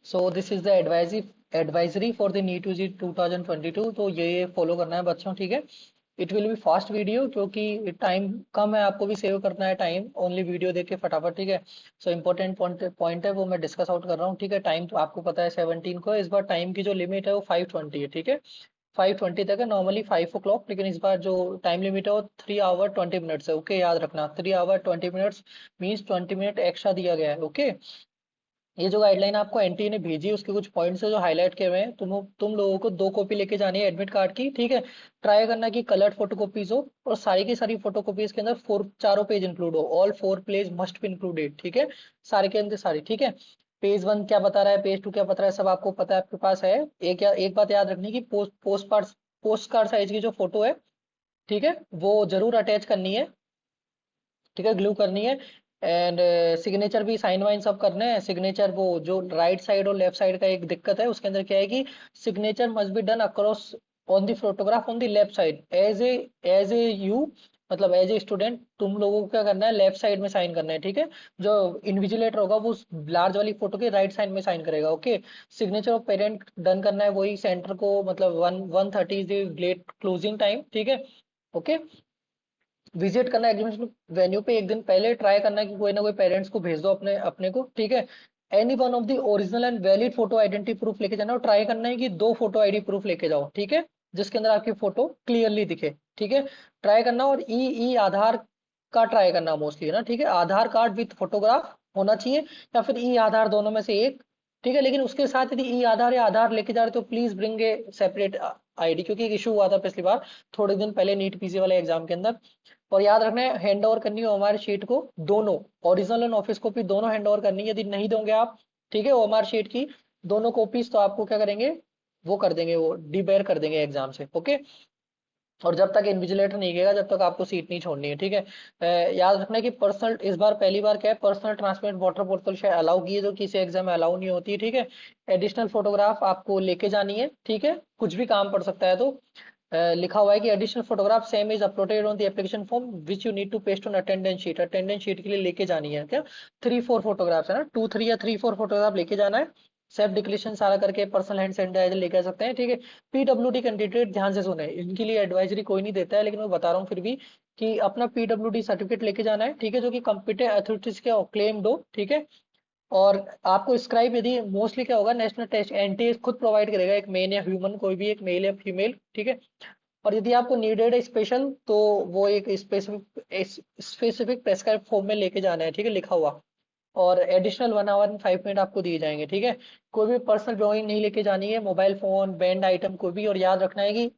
So this is the advisory for the NEET UG 2022। तो ये follow करना है बच्चों, ठीक है। It will be fast video क्योंकि टाइम कम है, आपको भी सेव करना है टाइम, ओनली वीडियो देख के फटाफट, ठीक है। सो इंपॉर्टेंट पॉइंट है वो मैं डिस्कस आउट कर रहा हूँ, ठीक है। टाइम तो आपको पता है 17 को है। इस बार टाइम की जो लिमिट है वो 5:20 है, ठीक है। 5:20 तक है, नॉर्मली 5 o'clock, लेकिन इस बार जो टाइम लिमिट है वो 3 hour 20 minutes है। ओके, याद रखना 3 hour 20 minutes means 20 minute extra दिया गया है। ओके, ये जो गाइडलाइन आपको एनटीए ने भेजी है उसके कुछ पॉइंट्स है जो हाईलाइट किए हुए हैं। तुम लोगों को 2 कॉपी लेके जानी है एडमिट कार्ड की, ठीक है। ट्राई करना कि कलर्ड फोटोकॉपीज हो, और सारी की सारी फोटोकॉपीज के अंदर चारों पेज इंक्लूड हो। All 4 page must be included, ठीक है। सारे के अंदर सारी, ठीक है। पेज 1 क्या बता रहा है, पेज 2 क्या बता रहा है, सब आपको पता है, आपके पास है। एक बात याद रखनी कि पोस्ट कार्ड साइज की जो फोटो है, ठीक है, वो जरूर अटैच करनी है, ठीक है, ग्लू करनी है। एंड सिग्नेचर भी, साइन वाइन सब करने हैं। सिग्नेचर वो जो राइट साइड और लेफ्ट साइड का एक दिक्कत है, उसके अंदर क्या है कि signature must be done across on the photograph on the left side as a you, मतलब एज ए स्टूडेंट तुम लोगों को क्या करना है, लेफ्ट साइड में साइन करना है, ठीक है। जो इन्विजिलेटर होगा वो उस लार्ज वाली फोटो के राइट साइड में साइन करेगा। Okay, signature of parent done करना है वही सेंटर को, मतलब 1:30 is the late closing time, ठीक है। ओके, विजिट करना एग्जीबिशन वेन्यू पे एक दिन पहले। ट्राई करना कि कोई ना कोई पेरेंट्स को भेज दो अपने अपने को, ठीक है। Any one of the original and valid photo identity proof लेके जाना, और ट्राई करना है कि 2 फोटो आईडी प्रूफ लेके जाओ, ठीक है, जिसके अंदर आपकी फोटो क्लियरली दिखे, ठीक है। ट्राई करना, और ई ई आधार का ट्राई करना मोस्टली, है ना, ठीक है। आधार कार्ड विथ फोटोग्राफ होना चाहिए, या फिर ई आधार, दोनों में से एक, ठीक है। लेकिन उसके साथ यदि ई आधार या आधार लेके जा रहे हो तो please bring a separate ID, क्योंकि एक इशू हुआ था पिछली बार थोड़े दिन पहले नीट पीसी वाले एग्जाम के अंदर। और याद रखना है हैंड ओवर करनी है ओएमआर शीट को, दोनों ओरिजिनल एंड ऑफिस कॉपी दोनों हैंड ओवर करनी है। यदि नहीं दोगे आप, ठीक है, ओएमआर शीट की दोनों कॉपीज, तो आपको क्या करेंगे, वो कर देंगे, वो डिबेयर कर देंगे एग्जाम से। ओके, और जब तक इन्विजिलेटर नहीं गएगा जब तक आपको सीट नहीं छोड़नी है, ठीक है। याद रखना है कि पर्सनल, इस बार पहली बार क्या है, पर्सनल ट्रांसपेरेंट वाटर बोतल शायद अलाउ की है, जो किसी एग्जाम में अलाउ नहीं होती है, ठीक है। एडिशनल फोटोग्राफ आपको लेके जानी है, ठीक है, कुछ भी काम पड़ सकता है तो। लिखा हुआ है कि additional photograph same is uploaded on the application form which you need to paste on attendance sheet. Attendance sheet के लिए लेके जानी है क्या, 3-4 फोटोग्राफ्स, है ना, 2-3 या 3-4 फोटोग्राफ लेके जाना है। सेल्फ डिक्लेरेशन सारा करके पर्सनल हैंड सैनिटाइजर लेके आ सकते हैं, ठीक है। पीडब्ल्यूडी कैंडिडेट ध्यान से सुने, इनके लिए एडवाइजरी कोई नहीं देता है, लेकिन मैं बता रहा हूँ फिर भी कि अपना पीडब्ल्यूडी सर्टिफिकेट लेके जाना है, ठीक है, जो कि कंप्यूटर अथॉरिटीज के क्लेम्ड हो, ठीक है। और आपको स्क्राइब, यदि मोस्टली क्या होगा, नेशनल टेस्ट एनटीए खुद प्रोवाइड करेगा, एक मेल या ह्यूमन, कोई भी एक मेल या फीमेल, ठीक है। और यदि आपको नीडेड है स्पेशल, तो वो एक स्पेसिफिक प्रेस्क्राइब फॉर्म में लेके जाना है, ठीक है, लिखा हुआ। और एडिशनल 1 hour and 5 minute आपको दिए जाएंगे, ठीक है। कोई भी पर्सनल बिलोंगिंग नहीं लेके जानी है, मोबाइल फोन, बैंड आइटम कोई भी। और याद रखना है कि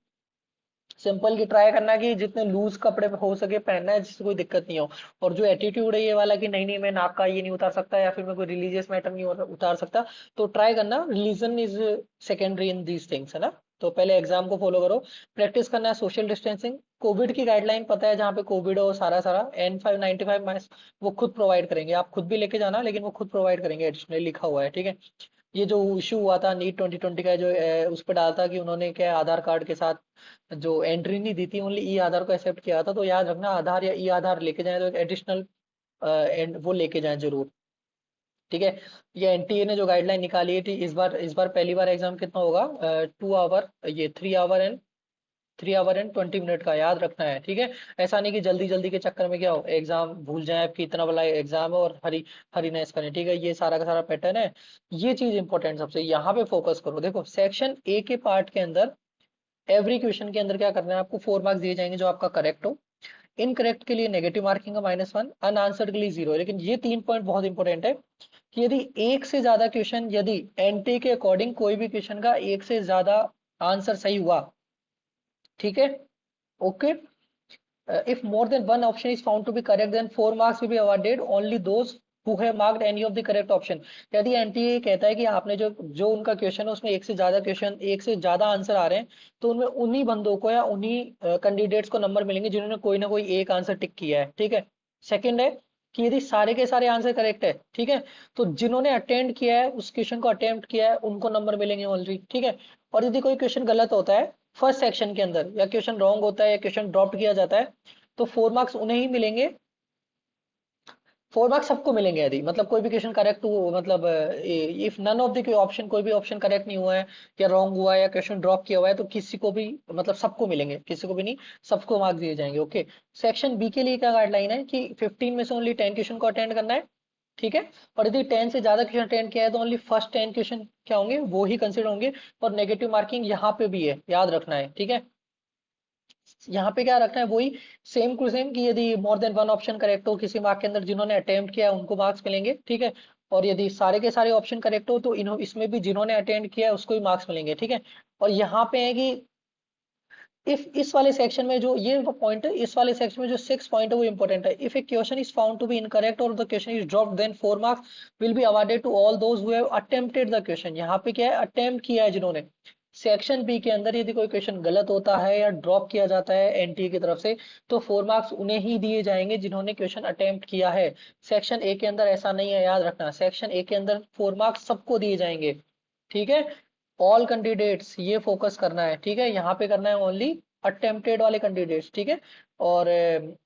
सिंपल की ट्राई करना कि जितने लूज कपड़े हो सके पहनना है, जिससे कोई दिक्कत नहीं हो। और जो एटीट्यूड है ये वाला कि नहीं नहीं मैं नाक का ये नहीं उतार सकता, या फिर मैं कोई रिलीजियस मैटर नहीं उतार सकता, तो ट्राई करना, religion is secondary in these things, है ना। तो पहले एग्जाम को फॉलो करो। प्रैक्टिस करना है सोशल डिस्टेंसिंग, कोविड की गाइडलाइन पता है, जहाँ पे कोविड हो सारा सारा N95 वो खुद प्रोवाइड करेंगे, आप खुद भी लेके जाना, लेकिन वो खुद प्रोवाइड करेंगे, एडिशनली लिखा हुआ है, ठीक है। ये जो इशू हुआ था नीट 2020 का, जो उस पर डाला था कि उन्होंने क्या आधार कार्ड के साथ जो एंट्री नहीं दी थी, ओनली ई आधार को एक्सेप्ट किया था, तो याद रखना आधार या ई आधार लेके जाए तो एक एडिशनल वो लेके जाए जरूर, ठीक है। ये एनटीए ने जो गाइडलाइन निकाली थी, इस बार पहली बार एग्जाम कितना होगा, 2 आवर, ये 3 hour and 20 minute का, याद रखना है, ठीक है। ऐसा नहीं कि जल्दी जल्दी के चक्कर में क्या हो, एग्जाम भूल जाए आपकी, इतना बड़ा एग्जाम है और हरीनेस करें, ठीक है। ये सारा का सारा पैटर्न है, ये चीज इंपॉर्टेंट सबसे, यहाँ पे फोकस करो। देखो सेक्शन ए के पार्ट के अंदर एवरी क्वेश्चन के अंदर क्या करना है, आपको 4 मार्क्स दिए जाएंगे जो आपका करेक्ट हो। इनकरेक्ट के लिए नेगेटिव मार्किंग का -1, अनआंसर्ड के लिए 0। लेकिन ये 3 पॉइंट बहुत इंपॉर्टेंट है कि यदि एक से ज्यादा क्वेश्चन, यदि एनटी के अकॉर्डिंग कोई भी क्वेश्चन का एक से ज्यादा आंसर सही हुआ, ठीक है, okay, if more than one option is found to be correct, then 4 marks will be awarded only those who have marked any of the correct option। यदि एनटीए कहता है कि आपने जो जो उनका क्वेश्चन है उसमें एक से ज्यादा क्वेश्चन, एक से ज्यादा आंसर आ रहे हैं, तो उनमें उन्हीं बंदों को या उन्हीं कैंडिडेट्स को नंबर मिलेंगे जिन्होंने कोई ना कोई एक आंसर टिक किया है, ठीक है। सेकंड है कि यदि सारे के सारे आंसर करेक्ट है, ठीक है, तो जिन्होंने अटेम्प्ट किया है, उस क्वेश्चन को अटेम्प्ट किया है, उनको नंबर मिलेंगे ओनली, ठीक है। और यदि कोई क्वेश्चन गलत होता है फर्स्ट सेक्शन के अंदर, या क्वेश्चन रॉन्ग होता है, या क्वेश्चन ड्रॉप किया जाता है, तो 4 मार्क्स उन्हें ही मिलेंगे 4 मार्क्स सबको मिलेंगे यदि मतलब कोई भी क्वेश्चन करेक्ट हो, मतलब if none of the option, कोई भी ऑप्शन करेक्ट नहीं हुआ है या रॉन्ग हुआ है या क्वेश्चन ड्रॉप किया हुआ है तो किसी को भी मतलब सबको मिलेंगे, किसी को भी नहीं, सबको मार्क्स दिए जाएंगे। ओके। सेक्शन बी के लिए क्या गाइडलाइन है कि 15 में से ओनली 10 क्वेश्चन को अटेंड करना है, ठीक है। और यदि 10 से ज्यादा क्वेश्चन अटेंड किया है तो ओनली फर्स्ट 10 क्वेश्चन क्या होंगे, वो ही कंसिडर होंगे। और नेगेटिव मार्किंग यहाँ पे भी है, याद रखना है, ठीक है। यहाँ पे क्या रखना है, वही सेम टू सेम कि यदि more than one option correct हो किसी मार्क के अंदर, जिन्होंने अटेम्प्ट किया है उनको मार्क्स मिलेंगे, ठीक है। और यदि सारे के सारे ऑप्शन करेक्ट हो तो इन्हों इसमें भी जिन्होंने अटेंड किया है उसको ही मार्क्स मिलेंगे, ठीक है। और यहाँ पे है कि इफ इस वाले सेक्शन में जो ये पॉइंट है, इस वाले सेक्शन में जो 6 पॉइंट है वो इंपॉर्टेंट है। If a question is found to be incorrect और the question is dropped then 4 marks will be awarded to all those who have attempted the question. यहाँ पे क्या है, अटेम्प्ट किया है जिन्होंने। सेक्शन बी के अंदर यदि कोई क्वेश्चन गलत होता है या ड्रॉप किया जाता है एनटीए की तरफ से तो 4 मार्क्स उन्हें ही दिए जाएंगे जिन्होंने क्वेश्चन अटेम्प्ट किया है। सेक्शन ए के अंदर ऐसा नहीं है, याद रखना। सेक्शन ए के अंदर 4 मार्क्स सबको दिए जाएंगे, ठीक है। ऑल कैंडिडेट्स ये फोकस करना है, ठीक है। यहाँ पे करना है ओनली अटेम्प्टेड वाले कैंडिडेट्स, ठीक है। और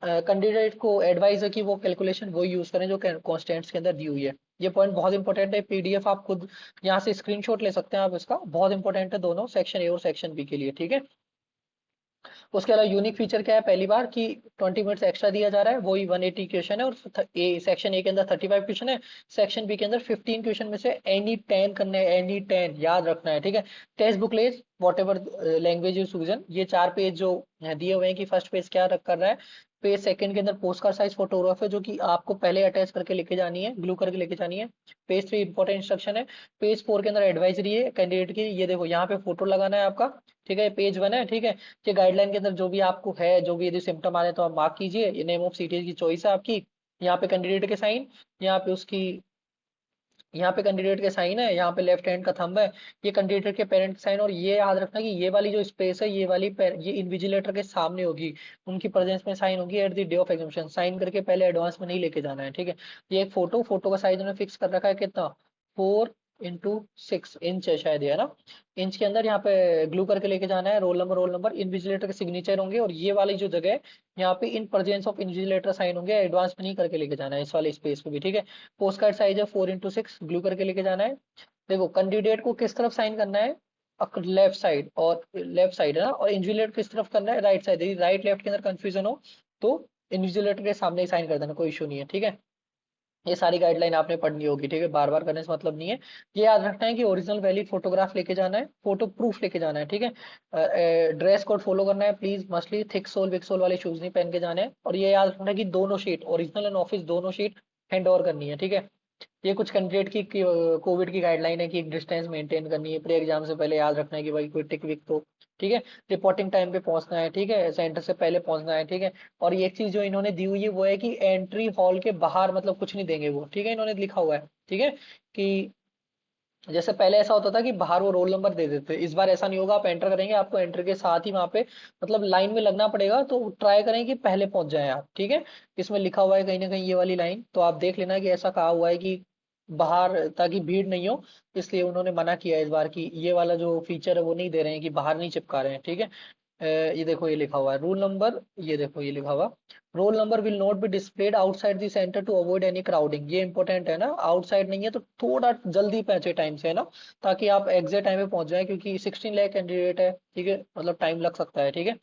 कैंडिडेट को एडवाइस है कि वो कैलकुलेशन वो यूज करें जो कॉन्स्टेंट्स के अंदर दी हुई है। ये पॉइंट बहुत इंपॉर्टेंट है, पीडीएफ आप खुद यहाँ से स्क्रीनशॉट ले सकते हैं आप इसका, बहुत इंपॉर्टेंट है दोनों सेक्शन ए और सेक्शन बी के लिए, ठीक है। उसके अलावा यूनिक फीचर क्या है, पहली बार कि 20 मिनट्स एक्स्ट्रा दिया जा रहा है, वही 180 क्वेश्चन है। और ए सेक्शन ए के अंदर 35 क्वेश्चन है, सेक्शन बी के अंदर 15 क्वेश्चन में से एनी 10 करने हैं, एनी 10 याद रखना है, ठीक है। Text booklets whatever language you chosen, ये 4 पेज जो दिए हुए हैं कि फर्स्ट पेज क्या कर रहा है। पेज सेकंड के अंदर पोस्ट कार्ड साइज फोटोग्राफ है जो कि आपको पहले अटैच करके लेके जानी है, ग्लू करके लेके जानी है। पेज 3 इंपॉर्टेंट इंस्ट्रक्शन है। पेज 4 के अंदर एडवाइजरी है कैंडिडेट की, ये देखो यहाँ पे फोटो लगाना है आपका, ठीक है। पेज 1 है, ठीक है। ये गाइडलाइन के अंदर जो भी आपको है, जो भी यदि सिम्टम आ रहे हैं तो आप मार्क कीजिए, ये नेम ऑफ सीटी की चॉइस है आपकी। यहाँ पे कैंडिडेट के साइन, यहाँ पे उसकी, यहाँ पे कैंडिडेट के साइन है, यहाँ पे लेफ्ट हैंड का थंब है, ये कैंडिडेट के पेरेंट के साइन। और ये याद रखना कि ये वाली जो स्पेस है ये वाली ये इन्विजिलेटर के सामने होगी, उनकी प्रेजेंस में साइन होगी at the day of examination. Sign करके पहले एडवांस में नहीं लेके जाना है, ठीक है। ये एक फोटो, फोटो का साइज उन्होंने फिक्स कर रखा है कितना, 4x6 इंच है शायद, ये है ना। इंच के अंदर यहाँ पे ग्लू करके लेके जाना है। रोल नंबर इन्विजिलेटर के सिग्नेचर होंगे, और ये वाली जो जगह है यहाँ पे in presence of invigilator sign होंगे, एडवांस में नहीं करके लेके जाना है इस वाले स्पेस को भी, ठीक है। पोस्ट कार्ड साइज है 4x6, ग्लू करके लेके जाना है। देखो कैंडिडेट को किस तरफ साइन करना है, लेफ्ट साइड, और लेफ्ट साइड है ना। और इन्विजिलेटर किस तरफ करना है, राइट साइड। यदि राइट लेफ्ट के अंदर कंफ्यूजन हो तो इन्विजिलेटर के सामने ही साइन कर देना, कोई इशू नहीं है, ठीक है। ये सारी गाइडलाइन आपने पढ़नी होगी, ठीक है, बार बार करने से मतलब नहीं है। ये याद रखना है कि ओरिजिनल वैलिड फोटोग्राफ लेके जाना है, फोटो प्रूफ लेके जाना है, ठीक है। ड्रेस कोड फॉलो करना है प्लीज, मस्टली थिक सोल विक सोल वाले शूज नहीं पहन के जाने हैं। और ये याद रखना है कि दोनों शीट, ओरिजिनल एंड ऑफिस दोनों शीट हैंड ओवर करनी है, ठीक है। ये कुछ कैंडिडेट की कोविड की गाइडलाइन है कि एक डिस्टेंस मेंटेन करनी है प्री एग्जाम से पहले, याद रखना है कि भाई कोई टिक विक तो, ठीक है। रिपोर्टिंग टाइम पे पहुंचना है, ठीक है, सेंटर से पहले पहुंचना है, ठीक है। और ये एक चीज जो इन्होंने दी हुई है वो है कि एंट्री हॉल के बाहर मतलब कुछ नहीं देंगे वो, ठीक है, इन्होंने लिखा हुआ है, ठीक है। कि जैसे पहले ऐसा होता था कि बाहर वो रोल नंबर दे देते, इस बार ऐसा नहीं होगा। आप एंटर करेंगे, आपको एंटर के साथ ही वहां पे मतलब लाइन में लगना पड़ेगा, तो ट्राई करें कि पहले पहुंच जाएं आप, ठीक है। इसमें लिखा हुआ है कहीं ना कहीं ये वाली लाइन, तो आप देख लेना कि ऐसा कहा हुआ है कि बाहर, ताकि भीड़ नहीं हो, इसलिए उन्होंने मना किया है इस बार की ये वाला जो फीचर है वो नहीं दे रहे हैं कि बाहर नहीं चिपका रहे हैं, ठीक है। ये देखो ये लिखा हुआ है रूल नंबर, ये देखो ये लिखा हुआ, roll number will not be displayed outside the centre to avoid any crowding. ये इंपॉर्टेंट है ना, आउटसाइड नहीं है तो थोड़ा जल्दी पहुंचे टाइम से, है ना, ताकि आप एग्जैक्ट टाइम पे पहुंच जाए, क्योंकि 16 लाख कैंडिडेट है, ठीक है, मतलब टाइम लग सकता है, ठीक है।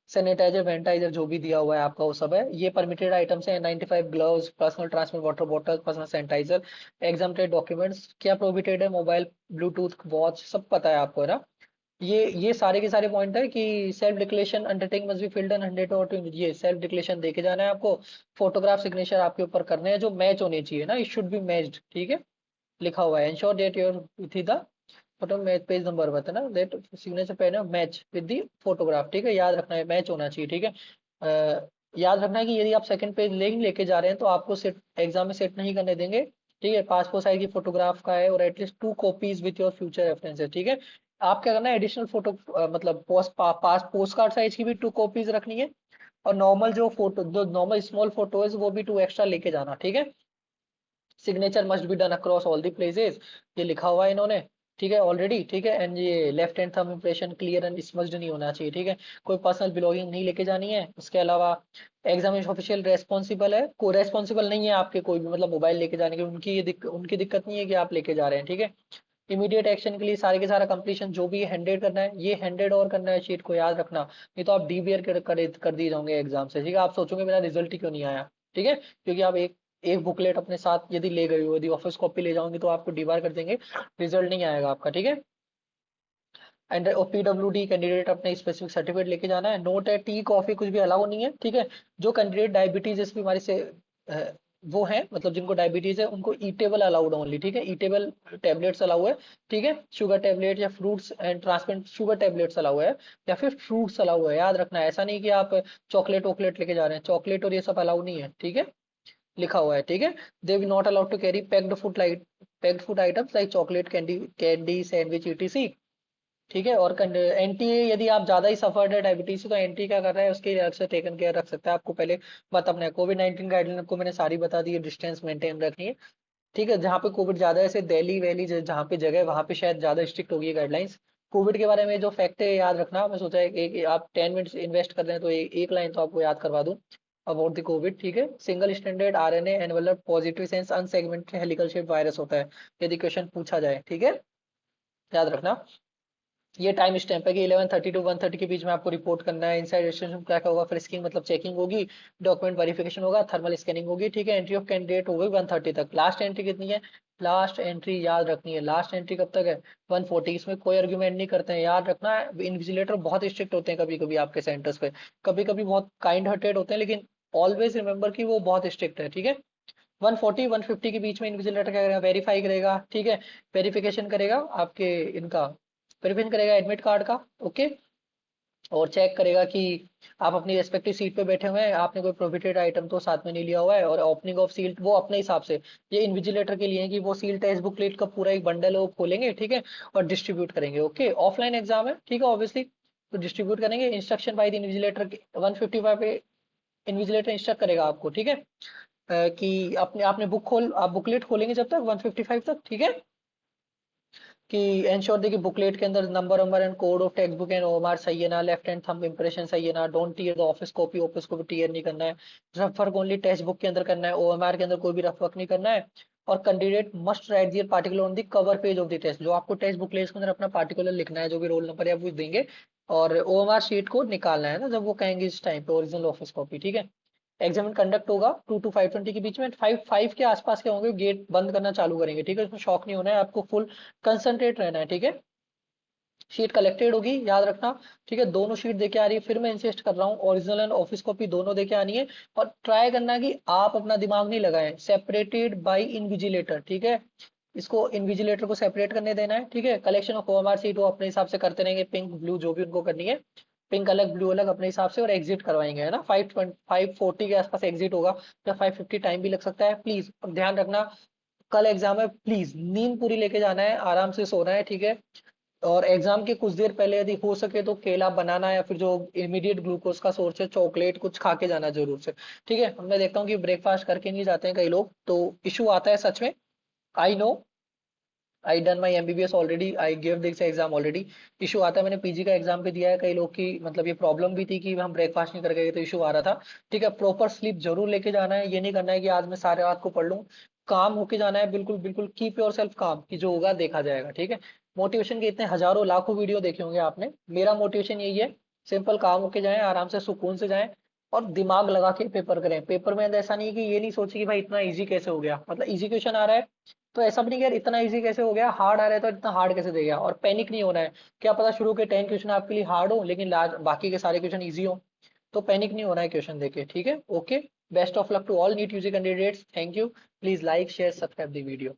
सैनिटाइजर वेंटाइजर जो भी दिया हुआ है आपका वो सब है। ये परमिटेड आइटम्स है, 95 gloves, personal transmit water bottle, personal sanitiser, exempted documents. क्या प्रोहिबिटेड है, मोबाइल, ब्लूटूथ वॉच, सब पता है आपको, है ना। ये सारे के सारे पॉइंट है कि self declaration undertaking must be filled and 100 ये सेल्फ डिक्लेरेशन देके जाना है आपको। फोटोग्राफ सिग्नेचर आपके ऊपर करने हैं जो मैच होने चाहिए ना, इट शुड बी मैच्ड, ठीक है। लिखा हुआ है ensure that your with the photo match, page number बताना दैट सिग्नेचर पेन है मैच विद द फोटोग्राफ, ठीक है, याद रखना है मैच होना चाहिए, ठीक है। याद रखना है कि यदि आप सेकंड पेज लेके जा रहे हैं तो आपको सेट एग्जाम में सेट नहीं करने देंगे, ठीक है। पासपोर्ट साइज की फोटोग्राफ का है, और at least 2 copies with your future references, ठीक है। आप क्या करना है, एडिशनल फोटो मतलब पोस्ट कार्ड साइज की भी 2 कॉपीज रखनी है। और नॉर्मल जो फोटो, जो नॉर्मल स्मॉल फोटो है वो भी 2 एक्स्ट्रा लेके जाना, ठीक है। Signature must be done across all the places, ये लिखा हुआ है इन्होंने, ठीक है ऑलरेडी, ठीक है। एंड ये left hand thumb impression clear and smudged नहीं होना चाहिए, ठीक है। कोई पर्सनल बिलोगिंग नहीं लेके जानी है। उसके अलावा एग्जामिनेशन ऑफिशियल रेस्पॉन्सिबल है, कोई रेस्पॉन्सिबल नहीं है आपके कोई भी मतलब मोबाइल लेके जाने की, उनकी दिक्कत नहीं है कि आप लेके जा रहे हैं, ठीक है। इमीडिएट एक्शन के लिए सारे के सारा कंप्लीशन जो भी हैंडेड करना है ये हैंडेड और करना है, शीट को याद रखना। नहीं तो आप डीबीआर कर दिए जाओगे एग्जाम से, ठीक है। आप सोचोगे मेरा रिजल्ट ही क्यों नहीं आया, ठीक है, क्योंकि आप एक एक बुकलेट अपने साथ यदि ले गए हो, यदि ऑफिस कॉपी ले जाओगे तो आपको डीबार कर देंगे, रिजल्ट नहीं आएगा आपका, ठीक है। एंड पीडब्ल्यूडी कैंडिडेट अपने स्पेसिफिक सर्टिफिकेट लेके जाना है। नोट है टी कॉफी कुछ भी अलाउ नहीं है, ठीक है। जो कैंडिडेट डायबिटीज इस बीमारी से वो है मतलब जिनको डायबिटीज है उनको ईटेबल अलाउड ओनली, ठीक है। ईटेबल टेबलेट्स अलाउ है, ठीक है। शुगर टेबलेट या fruits and transparent sugar tablets allow है, या फिर फ्रूट्स अलाउ है, याद रखना है। ऐसा नहीं कि आप चॉकलेट वॉकलेट लेके जा रहे हैं, चॉकलेट और ये सब अलाउ नहीं है, ठीक है। लिखा हुआ है, ठीक है। They will not allowed to carry packed food items like chocolate, candy sandwich etc, ठीक है। और एनटीए यदि आप ज्यादा ही सफर्ड है डायबिटीज से तो एनटी क्या कर रहा है उसके अलग से टेकन केयर रख सकता है। आपको पहले बताना है कोविड 19 गाइडलाइन आपको मैंने सारी बता दी है, डिस्टेंस मेंटेन रखनी है, ठीक है। जहाँ पे कोविड ज्यादा है, जैसे दिल्ली वैली जहाँ पे जगह है वहाँ पे शायद ज्यादा स्ट्रिक्ट होगी गाइडलाइंस। कोविड के बारे में जो फैक्ट है याद रखना, मैं सोचा आप 10 मिनट्स इन्वेस्ट कर रहे हैं तो एक लाइन तो आपको याद करवा दूं अबाउट द कोविड, ठीक है। Single standard RNA envelope positive sense unsegmented helical shape virus होता है, यदि क्वेश्चन पूछा जाए, ठीक है, याद रखना। ये टाइम स्टैम्प है कि 11:30 टू 1:30 के बीच में आपको रिपोर्ट करना है। इनसाइड रजिस्ट्रेशन क्या क्या होगा, फ्रिस्किंग मतलब चेकिंग होगी, डॉक्यूमेंट वेरिफिकेशन होगा, थर्मल स्कैनिंग होगी, ठीक है। एंट्री ऑफ कैंडिडेट होगी 1:30 तक। लास्ट एंट्री कितनी है, लास्ट एंट्री याद रखनी है, लास्ट एंट्री कब तक है 1:40। इसमें कोई आर्ग्यूमेंट नहीं करते हैं, याद रखना है। इन्विजिलेटर बहुत स्ट्रिक्ट होते हैं कभी कभी आपके सेंटर्स पे, कभी कभी बहुत काइंड हार्टेड होते हैं, लेकिन ऑलवेज रिमेंबर कि वो बहुत स्ट्रिक्ट है, ठीक है। 140 150 के बीच में इन्विजिलेटर क्या करेगा, वेरीफाई करेगा, ठीक है। वेरिफिकेशन करेगा आपके इनका, वेरिफिकेशन करेगा एडमिट कार्ड का, ओके। और चेक करेगा कि आप अपनी रेस्पेक्टिव सीट पे बैठे हुए हैं, आपने कोई प्रोहिबिटेड आइटम तो साथ में नहीं लिया हुआ है। और ओपनिंग ऑफ सील वो अपने हिसाब से, ये इन्विजिलेटर के लिए है कि वो सील टेस्ट बुकलेट का पूरा एक बंडल है वो खोलेंगे, ठीक है, और डिस्ट्रीब्यूट करेंगे, ओके। ऑफलाइन एग्जाम है, ठीक है, ऑब्वियसली तो डिस्ट्रीब्यूट करेंगे। इंस्ट्रक्शन बाय द इन्विजिलेटर 155 पे इन्विजिलेटर इंस्ट्रक्ट करेगा आपको, ठीक है। कि अपने आपने आप बुकलेट खोलेंगे जब तक 155 तक, ठीक है। कि एंश्योर देखिए बुकलेट के अंदर number number and code of text book and OMR सही है ना, लेफ्ट हैंड थंब इंप्रेशन सही है ना, डोंट टीयर द ऑफिस को भी टीयर नहीं करना है। Rough work only text book के अंदर करना है, ओएमआर के अंदर कोई भी रफ वर्क नहीं करना है। और candidate must write their particular on the cover page of the test, जो आपको टेक्स्ट बुकलेट के अंदर अपना पार्टिकुलर लिखना है, जो भी रोल नंबर है वो देंगे। और ओएमआर शीट को निकालना है ना जब वो कहेंगे इस टाइम पे, ओरिजिनल ऑफिस कॉपी, ठीक है। एग्जाम कंडक्ट होगा 2 to 5:20 के बीच में, 5 के आसपास के होंगे, गेट बंद करना चालू करेंगे, ठीक है। इसमें शॉक नहीं होना है, आपको फुल कंसंट्रेट रहना है, ठीक है। शीट कलेक्टेड होगी, याद रखना, ठीक है। दोनों शीट देके आ रही है, फिर मैं इंसिस्ट कर रहा हूँ ओरिजिनल एंड ऑफिस कॉपी दोनों देके आनी है। और ट्राई करना कि आप अपना दिमाग नहीं लगाएं, सेपरेटेड बाय इनविजिलेटर, ठीक है। इसको इनविजिलेटर को सेपरेट करने देना है, ठीक है। कलेक्शन ऑफ ओएमआर सीट वो अपने हिसाब से करते रहेंगे, पिंक ब्लू जो भी उनको करनी है, पिंक अलग ब्लू अलग अपने हिसाब से। और एग्जिट करवाएंगे, है ना। 5:40 के आसपास एग्जिट होगा, या 5:50 टाइम भी लग सकता है। प्लीज ध्यान रखना, कल एग्जाम है, प्लीज नींद पूरी लेके जाना है, आराम से सोना है, ठीक है। और एग्जाम के कुछ देर पहले यदि हो सके तो केला बनाना, या फिर जो इमीडिएट ग्लूकोज का सोर्स है चॉकलेट कुछ खा के जाना जरूर से, ठीक है। मैं देखता हूँ कि ब्रेकफास्ट करके नहीं जाते हैं कई लोग, तो इशू आता है सच में। I know, I done my MBBS already, I give this exam already. Issue आता है, मैंने पीजी का एग्जाम भी दिया है, कई लोग की मतलब ये प्रॉब्लम भी थी कि हम ब्रेकफास्ट नहीं करके गए तो इशू आ रहा था, ठीक है। प्रॉपर स्लीप जरूर लेके जाना है, ये नहीं करना है कि आज मैं सारे रात को पढ़ लूँ। काम होके जाना है, बिल्कुल बिल्कुल कीप योर सेल्फ काम, कि जो होगा देखा जाएगा, ठीक है। मोटिवेशन के इतने हजारों लाखों वीडियो देखे होंगे आपने, मेरा मोटिवेशन यही है, सिंपल काम होके जाएं, आराम से सुकून से जाएं, और दिमाग लगा के पेपर करें। पेपर में ऐसा नहीं है कि ये नहीं सोचे कि भाई इतना इजी कैसे हो गया, मतलब इजी क्वेश्चन आ रहा है तो ऐसा भी नहीं कि यार इतना इजी कैसे हो गया, हार्ड आ रहा है तो इतना हार्ड कैसे दे गया। और पैनिक नहीं होना है, क्या पता शुरू के 10 क्वेश्चन आपके लिए हार्ड हो लेकिन बाकी के सारे क्वेश्चन इजी हो, तो पैनिक नहीं होना है क्वेश्चन देके, ठीक है। Okay, best of luck to all NEET UG candidates, thank you. Please like share subscribe the video.